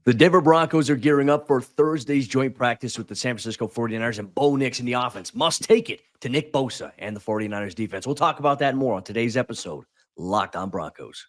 The Denver Broncos are gearing up for Thursday's joint practice with the San Francisco 49ers, and Bo Nix in the offense must take it to Nik Bosa and the 49ers defense. We'll talk about that more on today's episode, Locked on Broncos.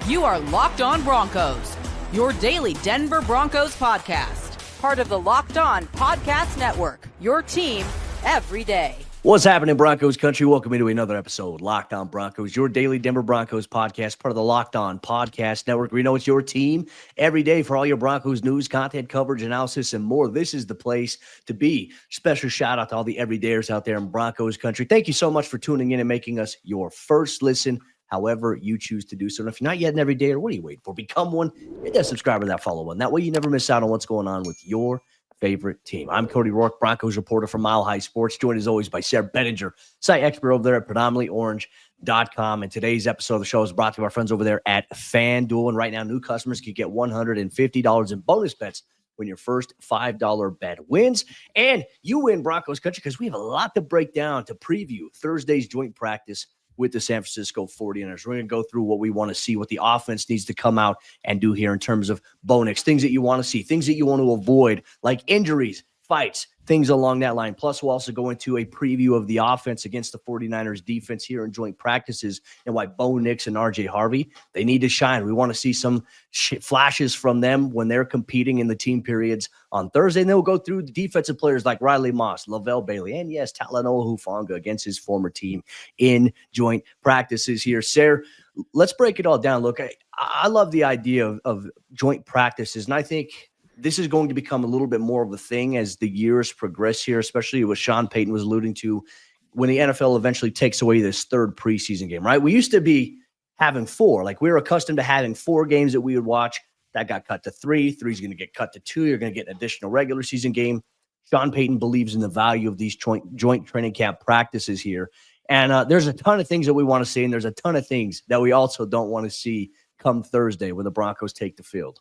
You are Locked on Broncos, your daily Denver Broncos podcast. Part of the Locked on Podcast Network, your team every day. What's happening, Broncos Country? Welcome into another episode, Locked on Broncos, your daily Denver Broncos podcast, part of the Locked on Podcast Network. We know it's your team every day for all your Broncos news, content, coverage, analysis, and more. This is the place to be. Special shout out to all the everydayers out there in Broncos Country. Thank you so much for tuning in and making us your first listen, however you choose to do so. And if you're not yet an everydayer, what are you waiting for? Become one. Hit that subscribe or that follow one. That way you never miss out on what's going on with your favorite team. I'm Cody Roark, Broncos reporter for Mile High Sports, joined as always by Sayre Bedinger, site expert over there at predominantlyorange.com. And today's episode of the show is brought to you by our friends over there at FanDuel. And right now, new customers can get $150 in bonus bets when your first $5 bet wins. And you win, Broncos Country, because we have a lot to break down to preview Thursday's joint practice with the San Francisco 49ers. We're going to go through what we want to see, what the offense needs to come out and do here in terms of Bo Nix, things that you want to see, things that you want to avoid, like injuries, fights, things along that line. Plus, we'll also go into a preview of the offense against the 49ers defense here in joint practices and why Bo Nix and RJ Harvey, they need to shine. We want to see some flashes from them when they're competing in the team periods on Thursday. And then we'll go through the defensive players like Riley Moss, Levelle Bailey, and yes, Talanoa Hufanga against his former team in joint practices here. Sayre, let's break it all down. Look, I love the idea of joint practices, and I think this is going to become a little bit more of a thing as the years progress here, especially what Sean Payton was alluding to when the NFL eventually takes away this third preseason game, right? We used to be having four. Like, we were accustomed to having 4 games that we would watch. That got cut to 3. 3 is going to get cut to 2. You're going to get an additional regular season game. Sean Payton believes in the value of these joint training camp practices here. And there's a ton of things that we want to see, and there's a ton of things that we also don't want to see come Thursday when the Broncos take the field.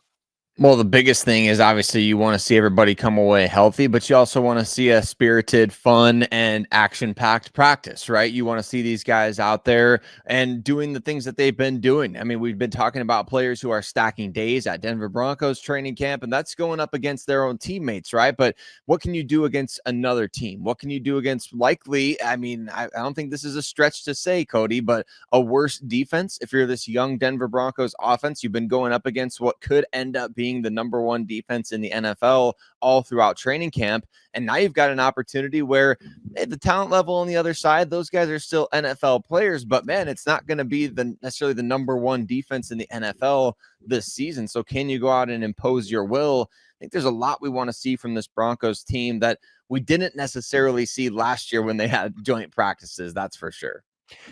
Well, the biggest thing is obviously you want to see everybody come away healthy, but you also want to see a spirited, fun, and action-packed practice, right? You want to see these guys out there and doing the things that they've been doing. I mean, we've been talking about players who are stacking days at Denver Broncos training camp, and that's going up against their own teammates, right? But what can you do against another team? What can you do against likely, I mean, I don't think this is a stretch to say, Cody, but a worse defense? If you're this young Denver Broncos offense, you've been going up against what could end up being the number 1 defense in the NFL all throughout training camp. And now you've got an opportunity where the talent level on the other side, those guys are still NFL players, but man, it's not going to be necessarily the number 1 defense in the NFL this season. So can you go out and impose your will? I think there's a lot we want to see from this Broncos team that we didn't necessarily see last year when they had joint practices. That's for sure.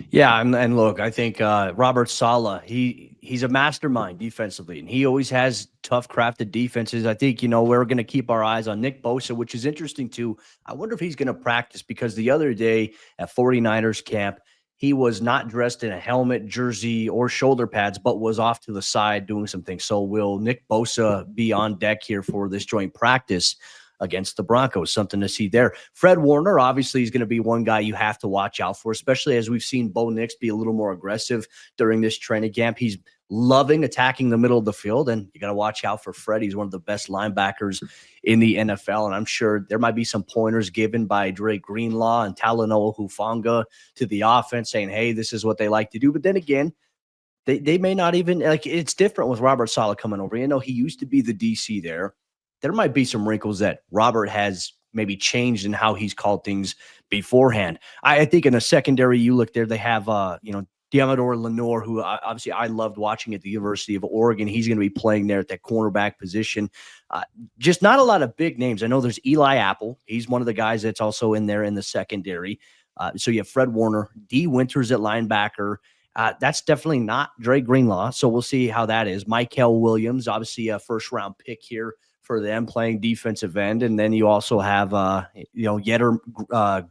Yeah, and look, I think Robert Saleh, he's a mastermind defensively, and he always has tough crafted defenses. I think, we're going to keep our eyes on Nik Bosa, which is interesting too. I wonder if he's going to practice, because the other day at 49ers camp, he was not dressed in a helmet, jersey, or shoulder pads, but was off to the side doing some things. So will Nik Bosa be on deck here for this joint practice against the Broncos? Something to see there. Fred Warner, obviously, is going to be one guy you have to watch out for, especially as we've seen Bo Nix be a little more aggressive during this training camp. He's loving attacking the middle of the field, and you got to watch out for Fred. He's one of the best linebackers in the NFL, and I'm sure there might be some pointers given by Dre Greenlaw and Talanoa Hufanga to the offense saying, hey, this is what they like to do. But then again, they may not even, like, it's different with Robert Saleh coming over. He used to be the DC there. There might be some wrinkles that Robert has maybe changed in how he's called things beforehand. I think in the secondary, you look there, they have, Diamador Lenore, who obviously I loved watching at the University of Oregon. He's going to be playing there at that cornerback position. Just not a lot of big names. I know there's Eli Apple. He's one of the guys that's also in there in the secondary. So you have Fred Warner, D. Winters at linebacker. That's definitely not Dre Greenlaw, so we'll see how that is. Michael Williams, obviously a first-round pick here for them, playing defensive end. And then you also have, Yetter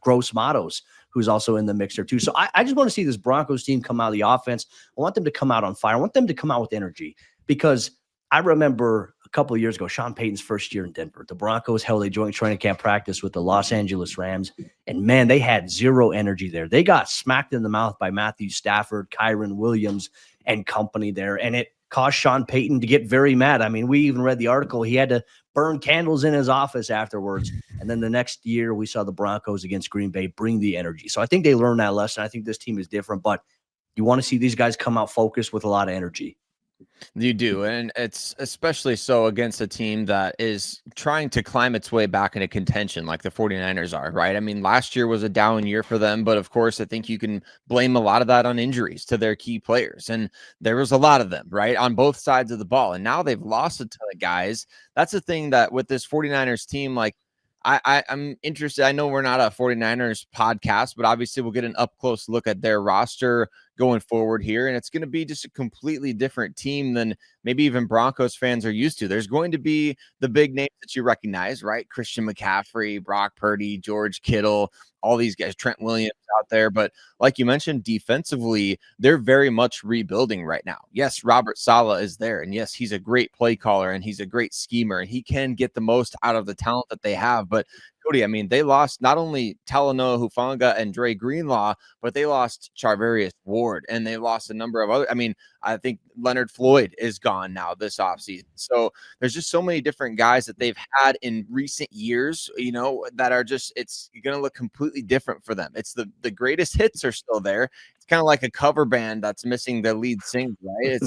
Gross Matos, who's also in the mixer too. So I just want to see this Broncos team come out of the offense. I want them to come out on fire. I want them to come out with energy, because I remember couple of years ago, Sean Payton's first year in Denver. The Broncos held a joint training camp practice with the Los Angeles Rams, and man, they had zero energy there. They got smacked in the mouth by Matthew Stafford, Kyron Williams, and company there, and it caused Sean Payton to get very mad. I mean, we even read the article. He had to burn candles in his office afterwards. And then the next year, we saw the Broncos against Green Bay bring the energy. So I think they learned that lesson. I think this team is different, but you want to see these guys come out focused with a lot of energy. You do, and it's especially so against a team that is trying to climb its way back into contention like the 49ers are, right? I mean, last year was a down year for them, but of course, I think you can blame a lot of that on injuries to their key players, and there was a lot of them, right, on both sides of the ball, and now they've lost a ton of guys. That's the thing that with this 49ers team, like, I'm interested. I know we're not a 49ers podcast, but obviously we'll get an up-close look at their roster going forward here, and it's going to be just a completely different team than maybe even Broncos fans are used to. There's going to be the big names that you recognize, right? Christian McCaffrey, Brock Purdy, George Kittle, all these guys, Trent Williams out there. But like you mentioned, defensively, they're very much rebuilding right now. Yes, Robert Saleh is there, and yes, he's a great play caller, and he's a great schemer, and he can get the most out of the talent that they have. But Cody, I mean, they lost not only Talanoa Hufanga and Dre Greenlaw, but they lost Charvarius Ward, and they lost a number of other. I mean, I think Leonard Floyd is gone now this offseason. So there's just so many different guys that they've had in recent years, you know, that are just, it's going to look completely different for them. It's the greatest hits are still there. It's kind of like a cover band that's missing the lead singer, right?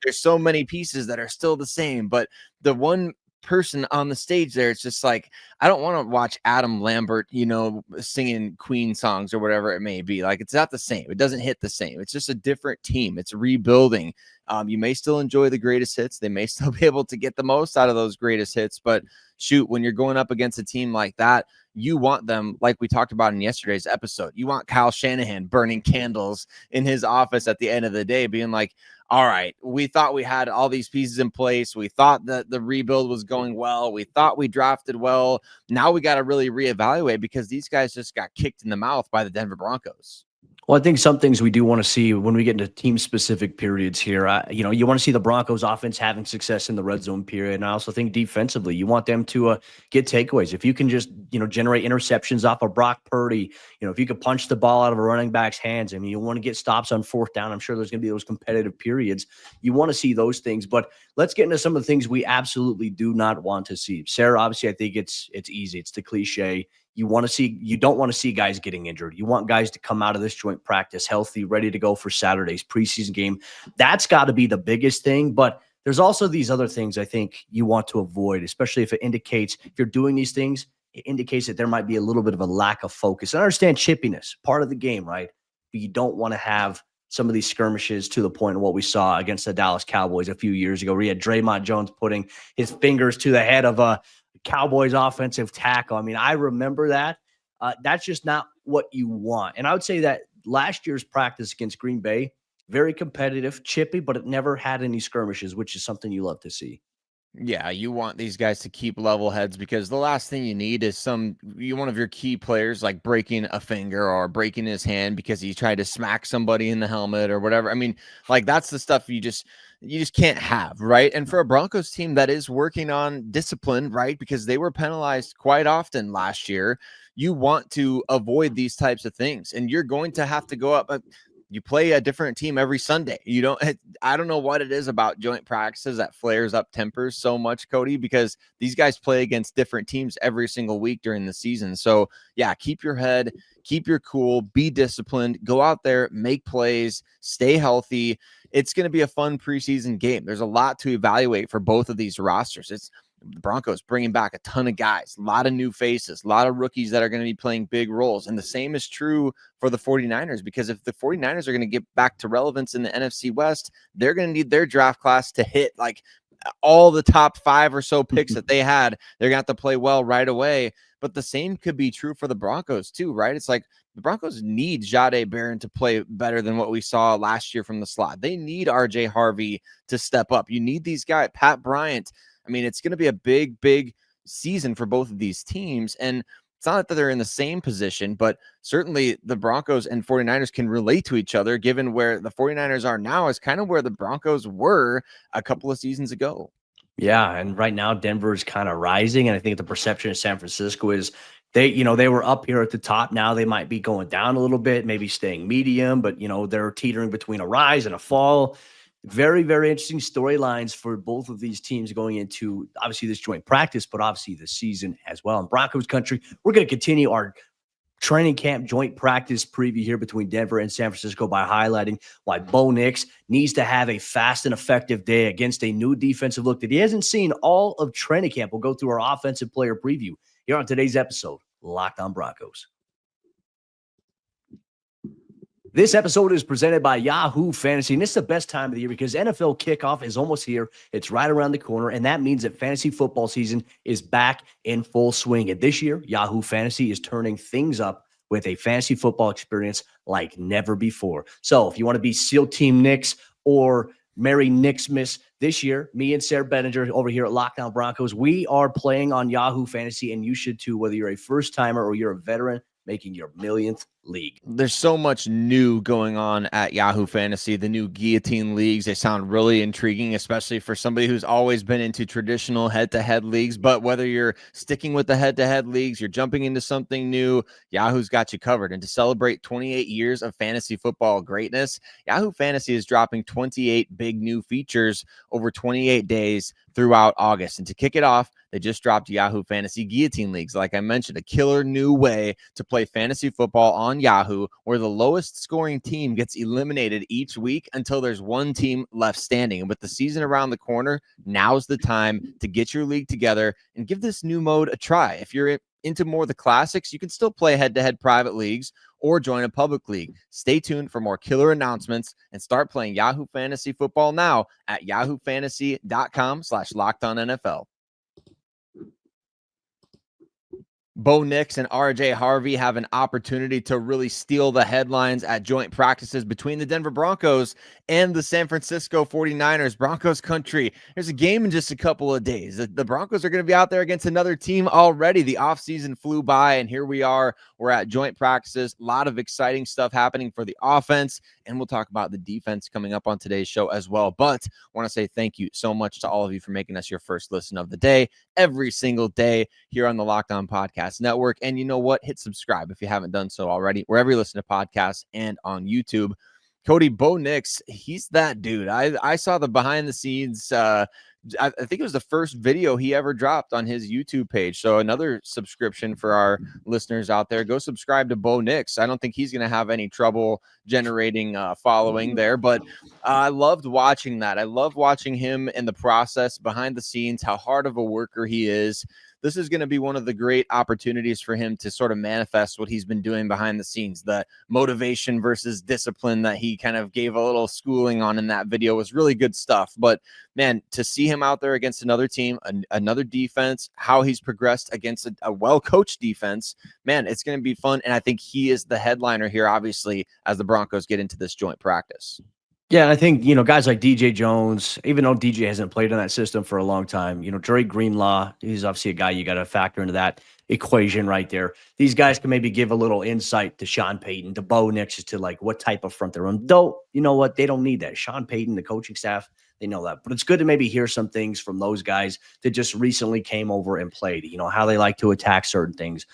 There's so many pieces that are still the same, but the one person on the stage there, it's just like, I don't want to watch Adam Lambert, you know, singing Queen songs or whatever it may be. Like, it's not the same. It doesn't hit the same. It's just a different team. It's rebuilding. You may still enjoy the greatest hits. They may still be able to get the most out of those greatest hits, but shoot, when you're going up against a team like that, you want them, like we talked about in yesterday's episode, you want Kyle Shanahan burning candles in his office at the end of the day, being like, all right, we thought we had all these pieces in place. We thought that the rebuild was going well. We thought we drafted well. Now we got to really reevaluate because these guys just got kicked in the mouth by the Denver Broncos. Well, I think some things we do want to see when we get into team-specific periods here. You know, you want to see the Broncos offense having success in the red zone period. And I also think defensively, you want them to get takeaways. If you can just, you know, generate interceptions off of Brock Purdy, you know, if you could punch the ball out of a running back's hands, I mean, you want to get stops on fourth down. I'm sure there's going to be those competitive periods. You want to see those things. But let's get into some of the things we absolutely do not want to see. Sayre, obviously, I think it's easy. It's the cliche. You don't want to see guys getting injured. You want guys to come out of this joint practice healthy, ready to go for Saturday's preseason game. That's got to be the biggest thing. But there's also these other things I think you want to avoid, especially if it indicates, if you're doing these things, it indicates that there might be a little bit of a lack of focus. I understand chippiness, part of the game, right? But you don't want to have some of these skirmishes to the point of what we saw against the Dallas Cowboys a few years ago, where you had Draymond Jones putting his fingers to the head of a Cowboys offensive tackle. I mean, I remember that. That's just not what you want. And I would say that last year's practice against Green Bay, very competitive, chippy, but it never had any skirmishes, which is something you love to see. Yeah, you want these guys to keep level heads because the last thing you need is one of your key players like breaking a finger or breaking his hand because he tried to smack somebody in the helmet or whatever. I mean, like, that's the stuff you just can't have, right? And for a Broncos team that is working on discipline, right, because they were penalized quite often last year, you want to avoid these types of things, and you're going to have to go up. You play a different team every Sunday. I don't know what it is about joint practices that flares up tempers so much, Cody, because these guys play against different teams every single week during the season. So yeah, keep your head, keep your cool, be disciplined, go out there, make plays, stay healthy. It's going to be a fun preseason game. There's a lot to evaluate for both of these rosters. It's the Broncos bringing back a ton of guys, a lot of new faces, a lot of rookies that are going to be playing big roles. And the same is true for the 49ers, because if the 49ers are going to get back to relevance in the NFC West, they're going to need their draft class to hit like all the top 5 or so picks that they had. They're going to have to play well right away. But the same could be true for the Broncos too, right? It's like the Broncos need Jahdae Barron to play better than what we saw last year from the slot. They need RJ Harvey to step up. You need these guys, Pat Bryant. I mean, it's going to be a big, big season for both of these teams. And it's not that they're in the same position, but certainly the Broncos and 49ers can relate to each other, given where the 49ers are now is kind of where the Broncos were a couple of seasons ago. Yeah, and right now Denver is kind of rising, and I think the perception of San Francisco is they were up here at the top. Now they might be going down a little bit, maybe staying medium, but they're teetering between a rise and a fall. Very, very interesting storylines for both of these teams going into obviously this joint practice, but obviously the season as well. In Broncos country, we're going to continue our training camp joint practice preview here between Denver and San Francisco by highlighting why Bo Nix needs to have a fast and effective day against a new defensive look that he hasn't seen all of training camp. We'll go through our offensive player preview here on today's episode, Locked On Broncos. This episode is presented by Yahoo Fantasy, and this is the best time of the year because NFL kickoff is almost here. It's right around the corner, and that means that fantasy football season is back in full swing. And this year, Yahoo Fantasy is turning things up with a fantasy football experience like never before. So if you want to be SEAL Team Knicks or Merry Knicksmas this year, me and Sayre Bedinger over here at Lockdown Broncos, we are playing on Yahoo Fantasy, and you should too, whether you're a first-timer or you're a veteran making your millionth league. There's so much new going on at Yahoo Fantasy. The new guillotine leagues, they sound really intriguing, especially for somebody who's always been into traditional head-to-head leagues. But whether you're sticking with the head-to-head leagues, you're jumping into something new, Yahoo's got you covered. And to celebrate 28 years of fantasy football greatness, Yahoo Fantasy is dropping 28 big new features over 28 days throughout August. And to kick it off, they just dropped Yahoo Fantasy Guillotine Leagues. Like I mentioned, a killer new way to play fantasy football on Yahoo, where the lowest scoring team gets eliminated each week until there's one team left standing. And with the season around the corner, now's the time to get your league together and give this new mode a try. If you're into more of the classics, you can still play head-to-head private leagues or join a public league. Stay tuned for more killer announcements and start playing Yahoo Fantasy Football now at yahoofantasy.com/LockedOnNFL. Bo Nix and RJ Harvey have an opportunity to really steal the headlines at joint practices between the Denver Broncos and the San Francisco 49ers. Broncos country. There's a game in just a couple of days. The Broncos are going to be out there against another team already. The offseason flew by, and here we are. We're at joint practices. A lot of exciting stuff happening for the offense, and we'll talk about the defense coming up on today's show as well. But I want to say thank you so much to all of you for making us your first listen of the day every single day here on the Locked On Podcast Network. And you know what? Hit subscribe if you haven't done so already, wherever you listen to podcasts and on YouTube. Cody, Bo Nix, he's that dude. I saw the behind the scenes. I think it was the first video he ever dropped on his YouTube page. So another subscription for our listeners out there. Go subscribe to Bo Nix. I don't think he's going to have any trouble generating following there. But I loved watching that. I love watching him in the process behind the scenes, how hard of a worker he is. This is going to be one of the great opportunities for him to sort of manifest what he's been doing behind the scenes. The motivation versus discipline that he kind of gave a little schooling on in that video was really good stuff. But man, to see him out there against another team, another defense, how he's progressed against a well-coached defense, man, it's going to be fun. And I think he is the headliner here, obviously, as the Broncos get into this joint practice. Yeah, and I think, guys like DJ Jones, even though DJ hasn't played in that system for a long time, Dre Greenlaw, he's obviously a guy you got to factor into that equation right there. These guys can maybe give a little insight to Sean Payton, to Bo Nix, as to like what type of front they're on. Though, you know what? They don't need that. Sean Payton, the coaching staff, they know that. But it's good to maybe hear some things from those guys that just recently came over and played, how they like to attack certain things.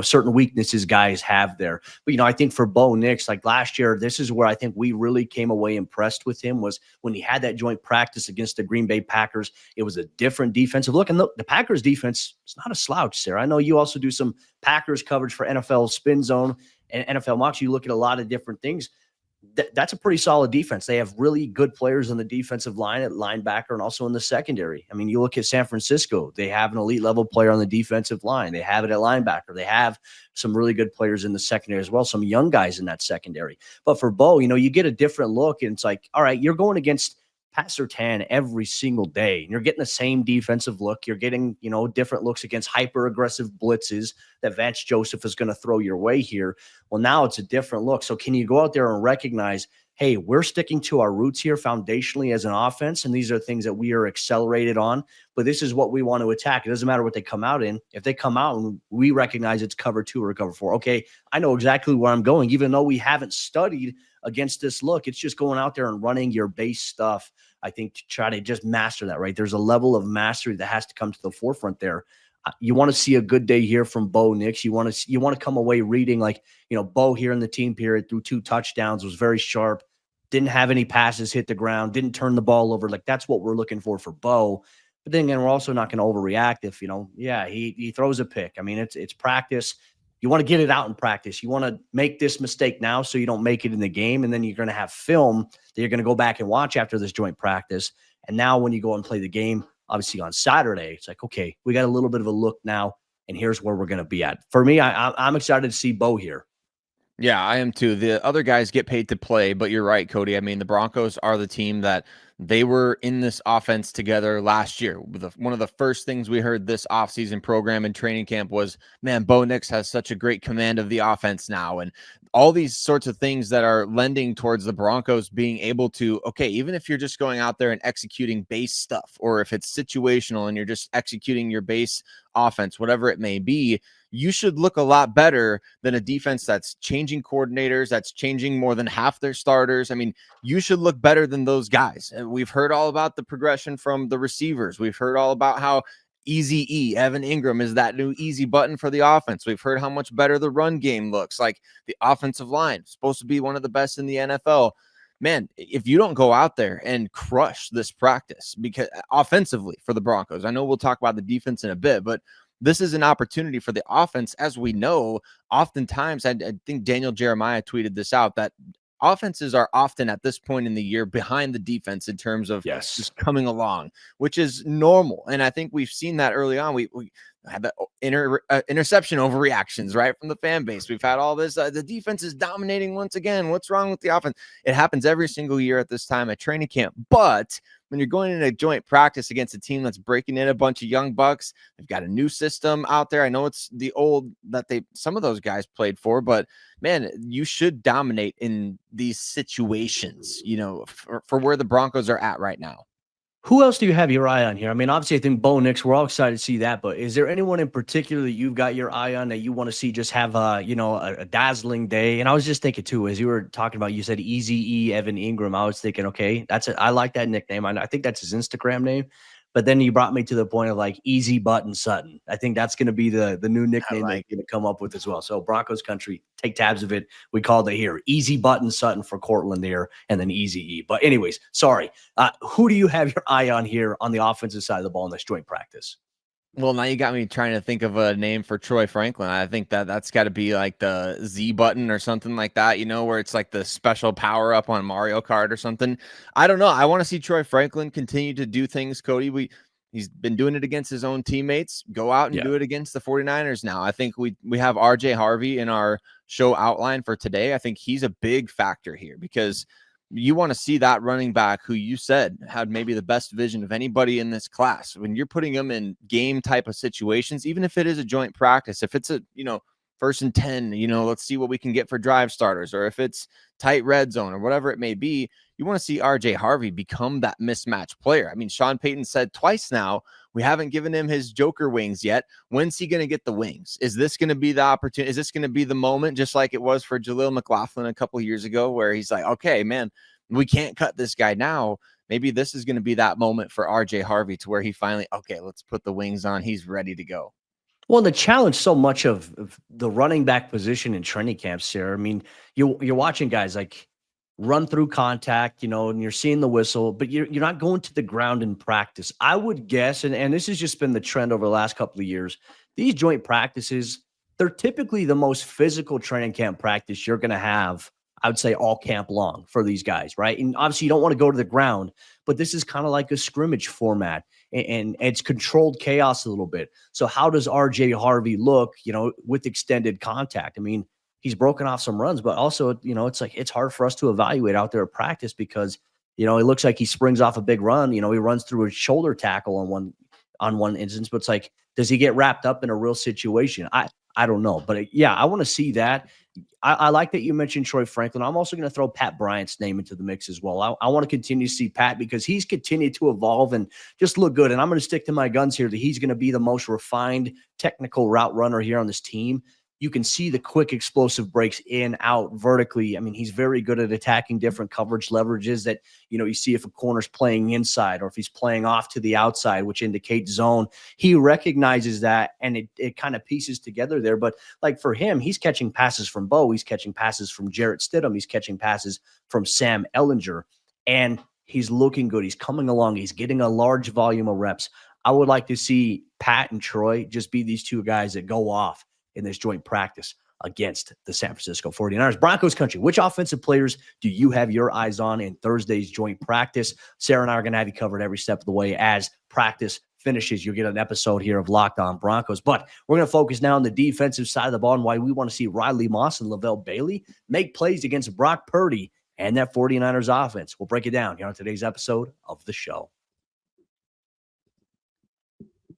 Certain weaknesses guys have there. But, I think for Bo Nix, like last year, this is where I think we really came away impressed with him was when he had that joint practice against the Green Bay Packers. It was a different defensive look. And the Packers defense is not a slouch, Sarah. I know you also do some Packers coverage for NFL Spin Zone and NFL Mocks. You look at a lot of different things. That's a pretty solid defense. They have really good players on the defensive line at linebacker and also in the secondary. I mean, you look at San Francisco, they have an elite level player on the defensive line. They have it at linebacker. They have some really good players in the secondary as well, some young guys in that secondary. But for Bo, you get a different look, and it's like, all right, you're going against Pat Surtain every single day. And you're getting the same defensive look. You're getting, different looks against hyper-aggressive blitzes that Vance Joseph is going to throw your way here. Well, now it's a different look. So can you go out there and recognize, hey, we're sticking to our roots here foundationally as an offense, and these are things that we are accelerated on, but this is what we want to attack. It doesn't matter what they come out in. If they come out and we recognize it's cover 2 or cover 4, okay, I know exactly where I'm going, even though we haven't studied against this look. It's just going out there and running your base stuff, I think, to try to just master that, right? There's a level of mastery that has to come to the forefront there. You want to see a good day here from Bo Nix. You want to come away reading like, Bo here in the team period threw 2 touchdowns, was very sharp, didn't have any passes hit the ground, didn't turn the ball over. Like, that's what we're looking for Bo. But then again, we're also not going to overreact if, he throws a pick. I mean, it's practice. You want to get it out in practice. You want to make this mistake now so you don't make it in the game. And then you're going to have film that you're going to go back and watch after this joint practice. And now when you go and play the game, obviously on Saturday, it's like, okay, we got a little bit of a look now, and here's where we're going to be at. For me, I'm excited to see Bo here. Yeah, I am too. The other guys get paid to play, but you're right, Cody. I mean, the Broncos are the team that they were in this offense together last year. One of the first things we heard this offseason program and training camp was, man, Bo Nix has such a great command of the offense now. And all these sorts of things that are lending towards the Broncos being able to, okay, even if you're just going out there and executing base stuff, or if it's situational and you're just executing your base offense, whatever it may be, you should look a lot better than a defense that's changing coordinators, that's changing more than half their starters. I mean, you should look better than those guys. And we've heard all about the progression from the receivers. We've heard all about how Easy E, Evan Ingram, is that new easy button for the offense. We've heard how much better the run game looks. Like, the offensive line, supposed to be one of the best in the NFL. Man, if you don't go out there and crush this practice, because offensively for the Broncos, I know we'll talk about the defense in a bit, but this is an opportunity for the offense. As we know, oftentimes, I think Daniel Jeremiah tweeted this out, that offenses are often at this point in the year behind the defense in terms of just coming along, which is normal. And I think we've seen that early on. We had the interception overreactions, right, from the fan base. We've had all this. The defense is dominating once again. What's wrong with the offense? It happens every single year at this time at training camp. But when you're going in a joint practice against a team that's breaking in a bunch of young bucks, they've got a new system out there. I know it's the old that some of those guys played for, but man, you should dominate in these situations, for where the Broncos are at right now. Who else do you have your eye on here? I mean, obviously, I think Bo Nix, we're all excited to see that, but is there anyone in particular that you've got your eye on that you want to see just have a dazzling day? And I was just thinking too, as you were talking about, you said Easy E, Evan Ingram. I was thinking, okay, I like that nickname. I think that's his Instagram name. But then you brought me to the point of like Easy Button Sutton. I think that's going to be the new nickname they're going to come up with as well. So Broncos Country, take tabs of it. We called it here Easy Button Sutton for Cortland there, and then Easy E. But anyways, sorry. Who do you have your eye on here on the offensive side of the ball in this joint practice? Well, now you got me trying to think of a name for Troy Franklin. I think that's got to be like the Z button or something like that, where it's like the special power up on Mario Kart or something. I don't know. I want to see Troy Franklin continue to do things, Cody. He's been doing it against his own teammates. Go out and do it against the 49ers now. I think we have RJ Harvey in our show outline for today. I think he's a big factor here because you want to see that running back who you said had maybe the best vision of anybody in this class. When you're putting them in game type of situations, even if it is a joint practice, if it's a, 1st and 10, let's see what we can get for drive starters, or if it's tight red zone or whatever it may be, you want to see RJ Harvey become that mismatch player. I mean, Sean Payton said twice now, we haven't given him his Joker wings yet. When's he going to get the wings? Is this going to be the opportunity? Is this going to be the moment, just like it was for Jaleel McLaughlin a couple of years ago, where he's like, okay, man, we can't cut this guy now. Maybe this is going to be that moment for RJ Harvey to where he finally, okay, let's put the wings on. He's ready to go. Well, the challenge so much of the running back position in training camps, Sayre. I mean, you're watching guys like run through contact, and you're seeing the whistle, but you're not going to the ground in practice. I would guess, and this has just been the trend over the last couple of years, these joint practices, they're typically the most physical training camp practice you're going to have, I would say, all camp long for these guys, right? And obviously you don't want to go to the ground, but this is kind of like a scrimmage format, and it's controlled chaos a little bit. So how does RJ Harvey look, with extended contact? I mean, he's broken off some runs, but also, it's like, it's hard for us to evaluate out there at practice because, it looks like he springs off a big run. He runs through a shoulder tackle on one instance, but it's like, does he get wrapped up in a real situation? I don't know, but I want to see that. I like that you mentioned Troy Franklin. I'm also going to throw Pat Bryant's name into the mix as well. I want to continue to see Pat because he's continued to evolve and just look good. And I'm going to stick to my guns here that he's going to be the most refined technical route runner here on this team. you can see the quick explosive breaks in, out, vertically. I mean, he's very good at attacking different coverage leverages that, you see if a corner's playing inside or if he's playing off to the outside, which indicates zone. He recognizes that, and it kind of pieces together there. But like for him, he's catching passes from Bo. He's catching passes from Jarrett Stidham. He's catching passes from Sam Ehlinger. And he's looking good. He's coming along. He's getting a large volume of reps. I would like to see Pat and Troy just be these two guys that go off in this joint practice against the San Francisco 49ers. Broncos Country, which offensive players do you have your eyes on in Thursday's joint practice? Sayre and I are going to have you covered every step of the way as practice finishes. You'll get an episode here of Locked On Broncos. But we're going to focus now on the defensive side of the ball and why we want to see Riley Moss and Levelle Bailey make plays against Brock Purdy and that 49ers offense. We'll break it down here on today's episode of the show.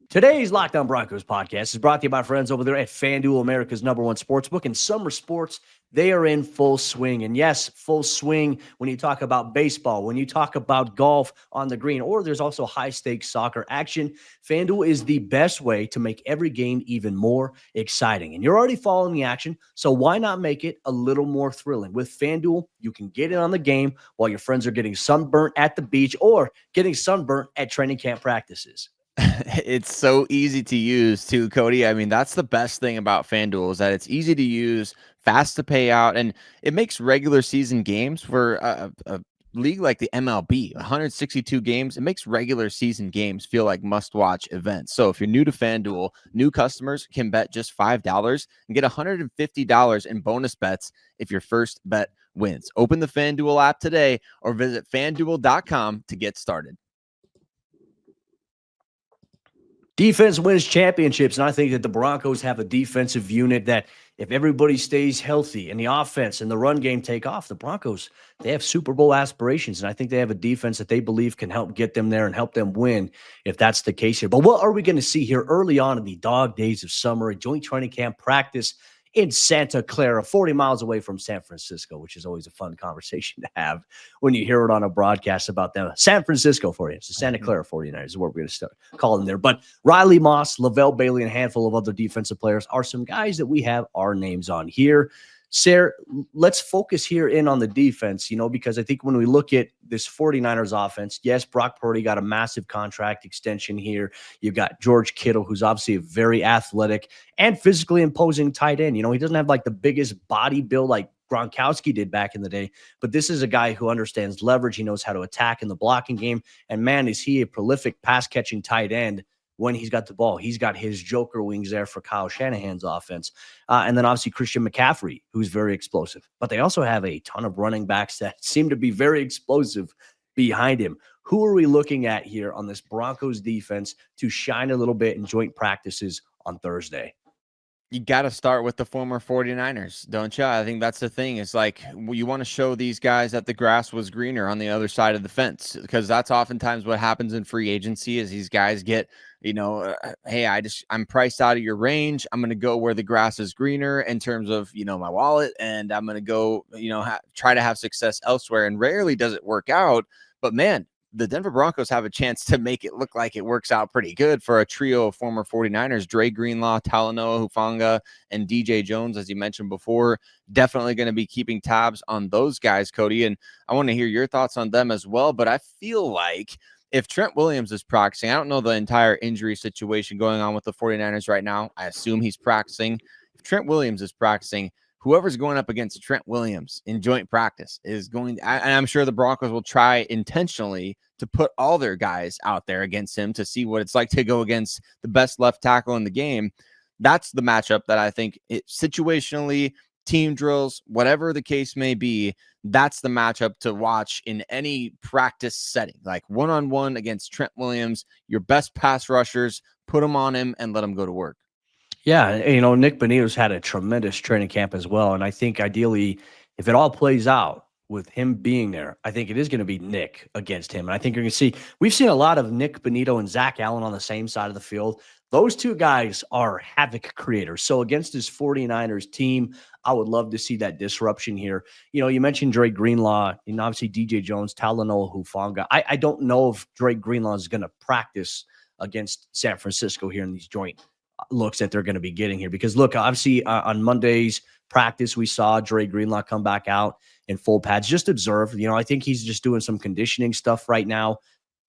Today's Locked On Broncos podcast is brought to you by friends over there at FanDuel, America's #1 sportsbook. In summer sports, they are in full swing. And yes, full swing when you talk about baseball, when you talk about golf on the green, or there's also high-stakes soccer action. FanDuel is the best way to make every game even more exciting. And you're already following the action, so why not make it a little more thrilling? With FanDuel, you can get in on the game while your friends are getting sunburnt at the beach or getting sunburnt at training camp practices. It's so easy to use too, Cody. I mean, that's the best thing about FanDuel is that it's easy to use, fast to pay out, and it makes regular season games for a league like the MLB, 162 games. It makes regular season games feel like must-watch events. So if you're new to FanDuel, new customers can bet just $5 and get $150 in bonus bets if your first bet wins. Open the FanDuel app today or visit FanDuel.com to get started. Defense wins championships, and I think that the Broncos have a defensive unit that if everybody stays healthy and the offense and the run game take off, the Broncos, they have Super Bowl aspirations, and I think they have a defense that they believe can help get them there and help them win if that's the case here. But what are we going to see here early on in the dog days of summer, a joint training camp practice in Santa Clara, 40 miles away from San Francisco, which is always a fun conversation to have when you hear it on a broadcast about them. San Francisco for you. It's the Santa Clara 49ers is what we're going to start calling there. But Riley Moss, Levelle Bailey, and a handful of other defensive players are some guys that we have our names on here. Sayre, let's focus here in on the defense, because I think when we look at this 49ers offense, yes, Brock Purdy got a massive contract extension here. You've got George Kittle, who's obviously a very athletic and physically imposing tight end. He doesn't have like the biggest body build like Gronkowski did back in the day, but this is a guy who understands leverage. He knows how to attack in the blocking game. And man, is he a prolific pass catching tight end. When he's got the ball, he's got his joker wings there for Kyle Shanahan's offense. And then obviously Christian McCaffrey, who's very explosive. But they also have a ton of running backs that seem to be very explosive behind him. Who are we looking at here on this Broncos defense to shine a little bit in joint practices on Thursday? You got to start with the former 49ers, don't you? I think that's the thing. It's like you want to show these guys that the grass was greener on the other side of the fence, because that's oftentimes what happens in free agency is these guys get, hey, I'm priced out of your range. I'm going to go where the grass is greener in terms of, my wallet, and I'm going to go, try to have success elsewhere. And rarely does it work out. But man, the Denver Broncos have a chance to make it look like it works out pretty good for a trio of former 49ers, Dre Greenlaw, Talanoa Hufanga, and DJ Jones, as you mentioned before. Definitely going to be keeping tabs on those guys, Cody, and I want to hear your thoughts on them as well. But I feel like if Trent Williams is practicing, I don't know the entire injury situation going on with the 49ers right now. I assume he's practicing. If Trent Williams is practicing, whoever's going up against Trent Williams in joint practice is going to, and I'm sure the Broncos will try intentionally to put all their guys out there against him to see what it's like to go against the best left tackle in the game. That's the matchup that I think situationally, team drills, whatever the case may be, that's the matchup to watch in any practice setting, like one-on-one against Trent Williams, your best pass rushers, put them on him and let him go to work. Yeah, Nik Bonitto's had a tremendous training camp as well. And I think ideally, if it all plays out with him being there, I think it is going to be Nik against him. And I think you're going to see, we've seen a lot of Nik Bonitto and Zach Allen on the same side of the field. Those two guys are havoc creators. So against this 49ers team, I would love to see that disruption here. You mentioned Dre Greenlaw and obviously DJ Jones, Talanoa Hufanga. I don't know if Dre Greenlaw is going to practice against San Francisco here in these joint looks that they're going to be getting here. Because look, obviously on Monday's practice, we saw Dre Greenlaw come back out in full pads. Just observe, I think he's just doing some conditioning stuff right now.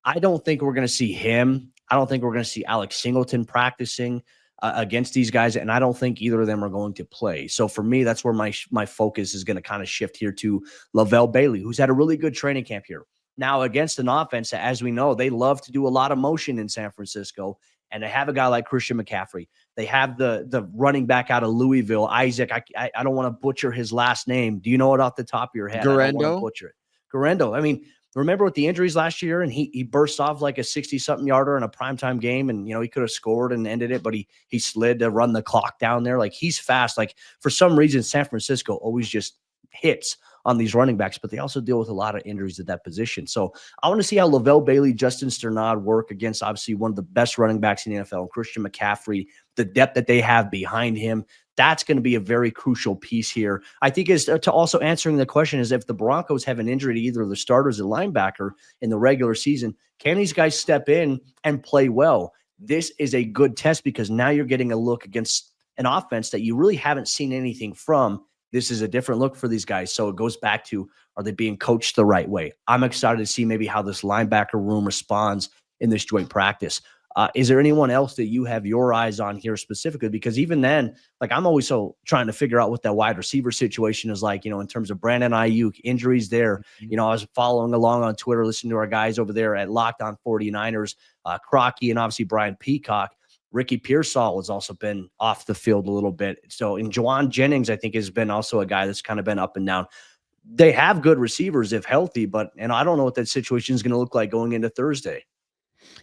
I don't think we're going to see him. I don't think we're going to see Alex Singleton practicing against these guys, and I don't think either of them are going to play. So for me, that's where my focus is going to kind of shift here to Levelle Bailey, who's had a really good training camp here. Now, against an offense that, as we know, they love to do a lot of motion in San Francisco, and they have a guy like Christian McCaffrey. They have the running back out of Louisville, Isaac. I don't want to butcher his last name. Do you know it off the top of your head? I don't want to butcher it. Garendo. I mean, remember with the injuries last year, and he burst off like a 60-something yarder in a primetime game, and he could have scored and ended it, but he slid to run the clock down there. Like, he's fast. Like, for some reason, San Francisco always just hits on these running backs, but they also deal with a lot of injuries at that position. So I want to see how Levelle Bailey, Justin Sternad work against obviously one of the best running backs in the NFL, Christian McCaffrey, the depth that they have behind him. That's going to be a very crucial piece here. I think is to also answering the question is if the Broncos have an injury to either of the starters or linebacker in the regular season, can these guys step in and play well? This is a good test because now you're getting a look against an offense that you really haven't seen anything from. This is a different look for these guys. So it goes back to, are they being coached the right way? I'm excited to see maybe how this linebacker room responds in this joint practice. Is there anyone else that you have your eyes on here specifically? Because even then, like, I'm always so trying to figure out what that wide receiver situation is like, in terms of Brandon Ayuk, injuries there. I was following along on Twitter, listening to our guys over there at Locked On 49ers, Crocky, and obviously Brian Peacock. Ricky Pearsall has also been off the field a little bit. So, in Juwan Jennings, I think, has been also a guy that's kind of been up and down. They have good receivers if healthy, and I don't know what that situation is going to look like going into Thursday.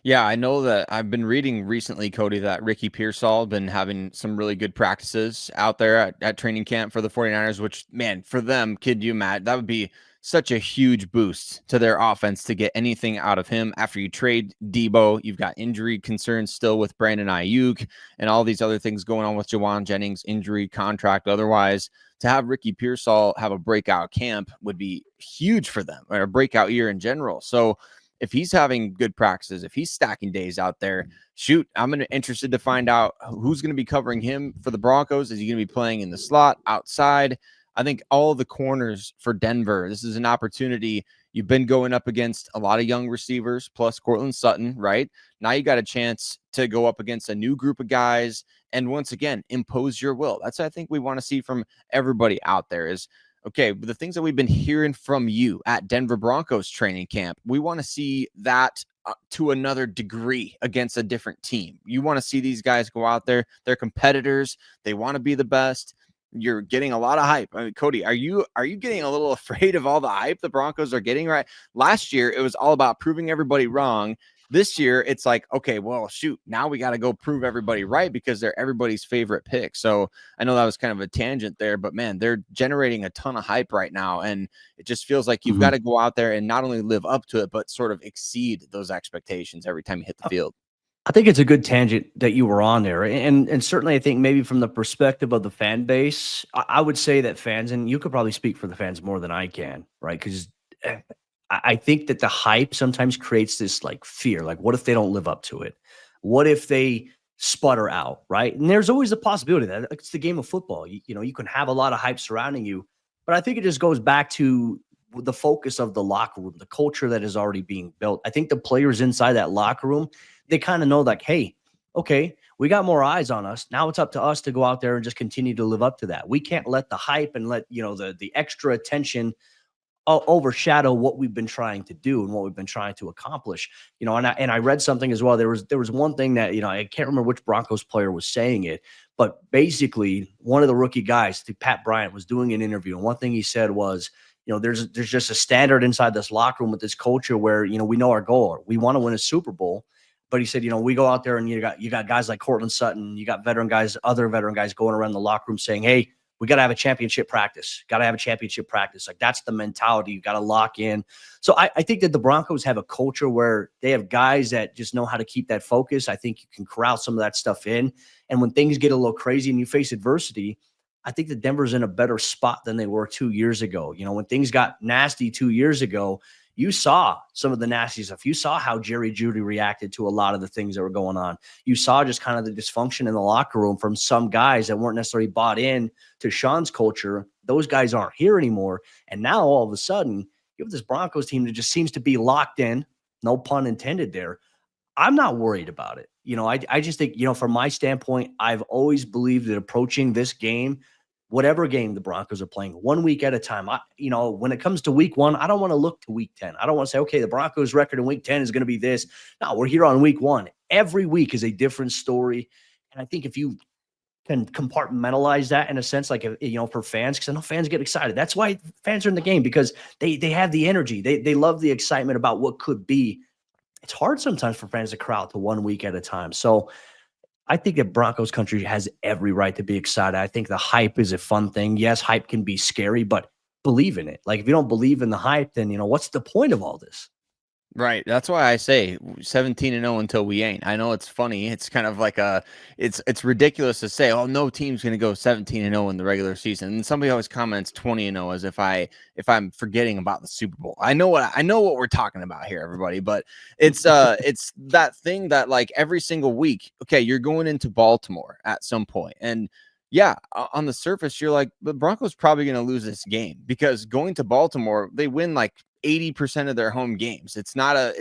Yeah, I know that I've been reading recently, Cody, that Ricky Pearsall been having some really good practices out there at training camp for the 49ers, which, man, for them, kid you, Matt, that would be such a huge boost to their offense to get anything out of him after you trade Debo. You've got injury concerns still with Brandon Ayuk and all these other things going on with Juwan Jennings, injury, contract, otherwise. To have Ricky Pearsall have a breakout camp would be huge for them, or a breakout year in general. So if he's having good practices, if he's stacking days out there, shoot, I'm interested to find out who's going to be covering him for the Broncos. Is he going to be playing in the slot, outside? I think all the corners for Denver, this is an opportunity. You've been going up against a lot of young receivers, plus Cortland Sutton, right? Now you got a chance to go up against a new group of guys and once again, impose your will. That's what I think we want to see from everybody out there is, okay, the things that we've been hearing from you at Denver Broncos training camp, we want to see that to another degree against a different team. You want to see these guys go out there. They're competitors. They want to be the best. You're getting a lot of hype. I mean, Cody, are you getting a little afraid of all the hype the Broncos are getting? Right. Last year, it was all about proving everybody wrong. This year, it's like, okay, well, shoot, now we got to go prove everybody right because they're everybody's favorite pick. So I know that was kind of a tangent there, but man, they're generating a ton of hype right now. And it just feels like you've got to go out there and not only live up to it, but sort of exceed those expectations every time you hit the field. I think it's a good tangent that you were on there. And certainly I think maybe from the perspective of the fan base, I would say that fans, and you could probably speak for the fans more than I can, right? Because I think that the hype sometimes creates this like fear. Like, what if they don't live up to it? What if they sputter out, right? And there's always the possibility that it's the game of football. You can have a lot of hype surrounding you, but I think it just goes back to the focus of the locker room, the culture that is already being built. I think the players inside that locker room, they kind of know like, hey, okay, we got more eyes on us. Now it's up to us to go out there and just continue to live up to that. We can't let the hype and let, the extra attention overshadow what we've been trying to do and what we've been trying to accomplish. And I read something as well. There was one thing that, I can't remember which Broncos player was saying it, but basically one of the rookie guys, Pat Bryant, was doing an interview. And one thing he said was, there's just a standard inside this locker room with this culture where, we know our goal. We want to win a Super Bowl. But he said, we go out there and you got guys like Cortland Sutton, you got other veteran guys going around the locker room saying, hey, we got to have a championship practice. Like, that's the mentality. You got to lock in. So I think that the Broncos have a culture where they have guys that just know how to keep that focus. I think you can corral some of that stuff in. And when things get a little crazy and you face adversity, I think that Denver's in a better spot than they were 2 years ago. When things got nasty 2 years ago, You saw some of the nasty stuff. You saw how Jerry Jeudy reacted to a lot of the things that were going on. You saw just kind of the dysfunction in the locker room from some guys that weren't necessarily bought in to Sean's culture. Those guys aren't here anymore. And now all of a sudden, you have this Broncos team that just seems to be locked in. No pun intended there. I'm not worried about it. I just think, from my standpoint, I've always believed that approaching this game, whatever game the Broncos are playing, 1 week at a time. When it comes to week 1, I don't want to look to week 10. I don't want to say, okay, the Broncos record in week 10 is going to be this. No, we're here on week 1. Every week is a different story. And I think if you can compartmentalize that in a sense, like, for fans, because I know fans get excited. That's why fans are in the game, because they have the energy. They love the excitement about what could be. It's hard sometimes for fans to crowd to 1 week at a time. So I think that Broncos Country has every right to be excited. I think the hype is a fun thing. Yes, hype can be scary, but believe in it. Like, if you don't believe in the hype, then, what's the point of all this? Right. That's why I say 17-0 until we ain't. I know it's funny. It's kind of like it's ridiculous to say, oh, no team's going to go 17-0 in the regular season. And somebody always comments 20-0 as if I'm forgetting about the Super Bowl. I know what we're talking about here, everybody, but it's that thing that, like, every single week, okay, you're going into Baltimore at some point, and yeah, on the surface, you're like, the Broncos probably going to lose this game, because going to Baltimore, they win like 80% of their home games. It's not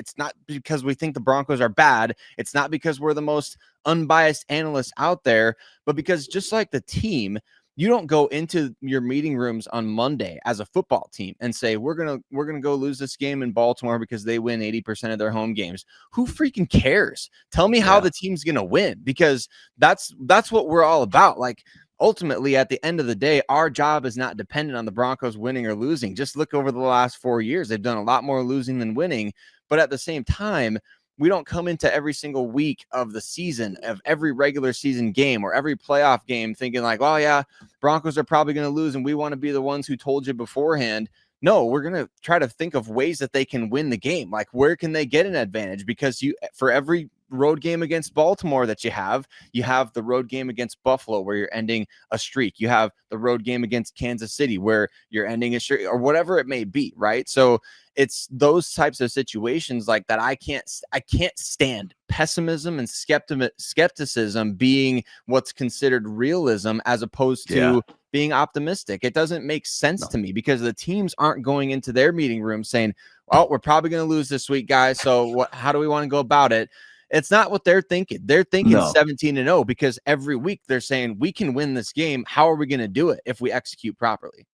because we think the Broncos are bad. It's not because we're the most unbiased analysts out there, but because, just like the team, you don't go into your meeting rooms on Monday as a football team and say, we're going to go lose this game in Baltimore because they win 80% of their home games. Who freaking cares? Tell me how the team's going to win, because that's what we're all about. Like, ultimately, at the end of the day, our job is not dependent on the Broncos winning or losing. Just look over the last 4 years. They've done a lot more losing than winning. But at the same time, we don't come into every single week of the season, of every regular season game or every playoff game, thinking like, oh yeah, Broncos are probably going to lose and we want to be the ones who told you beforehand. No, we're going to try to think of ways that they can win the game. Like, where can they get an advantage? Because for every road game against Baltimore that you have the road game against Buffalo where you're ending a streak. You have the road game against Kansas City where you're ending a streak, or whatever it may be, right? So it's those types of situations like that. I can't stand pessimism and skepticism being what's considered realism, as opposed to being optimistic. It doesn't make sense to me, because the teams aren't going into their meeting room saying, well, we're probably going to lose this week, guys, so how do we want to go about it? It's not what they're thinking. They're thinking 17-0, because every week they're saying, we can win this game. How are we going to do it if we execute properly?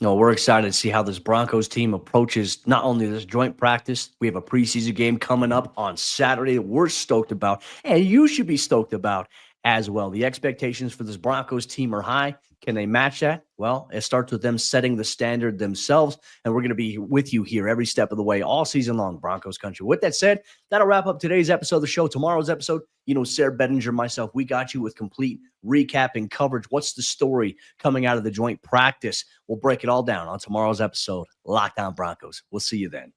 No, we're excited to see how this Broncos team approaches not only this joint practice. We have a preseason game coming up on Saturday that we're stoked about, and you should be stoked about as well. The expectations for this Broncos team are high. Can they match that? Well, it starts with them setting the standard themselves, and we're going to be with you here every step of the way all season long, Broncos Country. With that said, that'll wrap up today's episode of the show. Tomorrow's episode, Sayre Bedinger, myself, we got you with complete recap and coverage. What's the story coming out of the joint practice? We'll break it all down on tomorrow's episode, Locked On Broncos. We'll see you then.